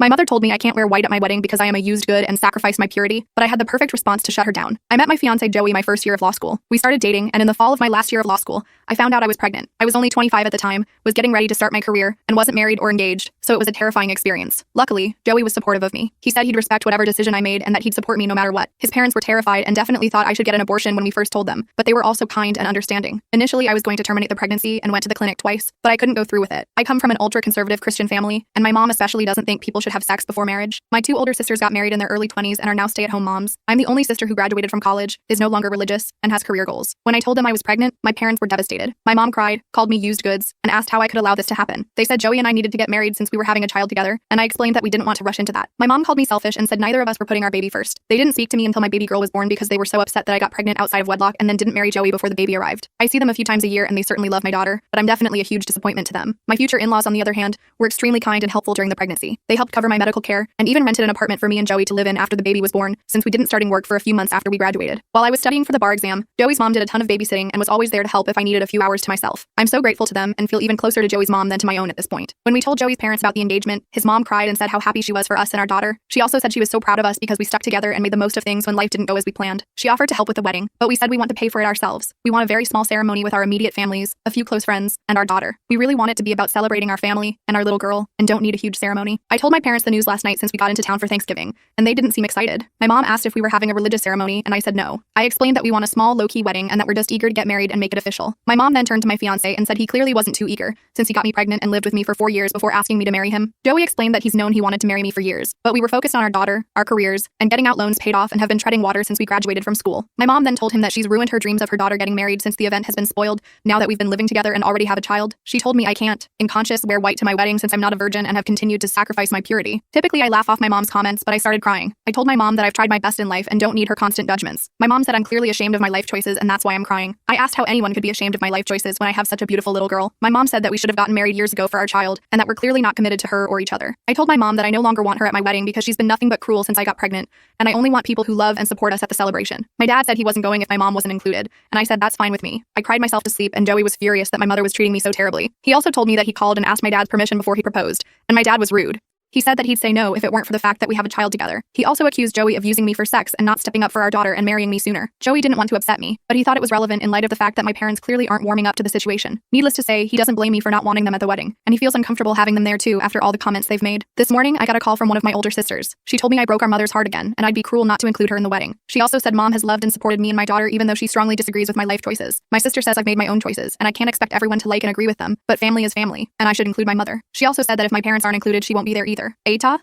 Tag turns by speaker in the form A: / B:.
A: My mother told me I can't wear white at my wedding because I am a used good and sacrifice my purity, but I had the perfect response to shut her down. I met my fiance Joey my first year of law school. We started dating, and in the fall of my last year of law school, I found out I was pregnant. I was only 25 at the time, was getting ready to start my career, and wasn't married or engaged, so it was a terrifying experience. Luckily, Joey was supportive of me. He said he'd respect whatever decision I made and that he'd support me no matter what. His parents were terrified and definitely thought I should get an abortion when we first told them, but they were also kind and understanding. Initially, I was going to terminate the pregnancy and went to the clinic twice, but I couldn't go through with it. I come from an ultra-conservative Christian family, and my mom especially doesn't think people should have sex before marriage. My two older sisters got married in their early 20s and are now stay-at-home moms. I'm the only sister who graduated from college, is no longer religious, and has career goals. When I told them I was pregnant, my parents were devastated. My mom cried, called me used goods, and asked how I could allow this to happen. They said Joey and I needed to get married since we were having a child together, and I explained that we didn't want to rush into that. My mom called me selfish and said neither of us were putting our baby first. They didn't speak to me until my baby girl was born because they were so upset that I got pregnant outside of wedlock and then didn't marry Joey before the baby arrived. I see them a few times a year and they certainly love my daughter, but I'm definitely a huge disappointment to them. My future in-laws, on the other hand, were extremely kind and helpful during the pregnancy. They helped cover my medical care and even rented an apartment for me and Joey to live in after the baby was born, since we didn't starting work for a few months after we graduated. While I was studying for the bar exam, Joey's mom did a ton of babysitting and was always there to help if I needed a few hours to myself. I'm so grateful to them and feel even closer to Joey's mom than to my own at this point. When we told Joey's parents about the engagement, his mom cried and said how happy she was for us and our daughter. She also said she was so proud of us because we stuck together and made the most of things when life didn't go as we planned. She offered to help with the wedding, but we said we want to pay for it ourselves. We want a very small ceremony with our immediate families, a few close friends, and our daughter. We really want it to be about celebrating our family and our little girl, and don't need a huge ceremony. I told my parents the news last night since we got into town for Thanksgiving, and they didn't seem excited. My mom asked if we were having a religious ceremony, and I said no. I explained that we want a small, low-key wedding and that we're just eager to get married and make it official. My mom then turned to my fiancé and said he clearly wasn't too eager, since he got me pregnant and lived with me for 4 years before asking me to marry him. Joey explained that he's known he wanted to marry me for years, but we were focused on our daughter, our careers, and getting out loans paid off and have been treading water since we graduated from school. My mom then told him that she's ruined her dreams of her daughter getting married since the event has been spoiled now that we've been living together and already have a child. She told me I can't, in conscience, wear white to my wedding since I'm not a virgin and have continued to sacrifice my purity. Typically, I laugh off my mom's comments, but I started crying. I told my mom that I've tried my best in life and don't need her constant judgments. My mom said I'm clearly ashamed of my life choices and that's why I'm crying. I asked how anyone could be ashamed of my life choices when I have such a beautiful little girl. My mom said that we should have gotten married years ago for our child and that we're clearly not committed to her or each other. I told my mom that I no longer want her at my wedding because she's been nothing but cruel since I got pregnant, and I only want people who love and support us at the celebration. My dad said he wasn't going if my mom wasn't included, and I said that's fine with me. I cried myself to sleep and Joey was furious that my mother was treating me so terribly. He also told me that he called and asked my dad's permission before he proposed, and my dad was rude. He said that he'd say no if it weren't for the fact that we have a child together. He also accused Joey of using me for sex and not stepping up for our daughter and marrying me sooner. Joey didn't want to upset me, but he thought it was relevant in light of the fact that my parents clearly aren't warming up to the situation. Needless to say, he doesn't blame me for not wanting them at the wedding, and he feels uncomfortable having them there too after all the comments they've made. This morning, I got a call from one of my older sisters. She told me I broke our mother's heart again, and I'd be cruel not to include her in the wedding. She also said mom has loved and supported me and my daughter even though she strongly disagrees with my life choices. My sister says I've made my own choices, and I can't expect everyone to like and agree with them, but family is family, and I should include my mother. She also said that if my parents aren't included, she won't be there either. Eta?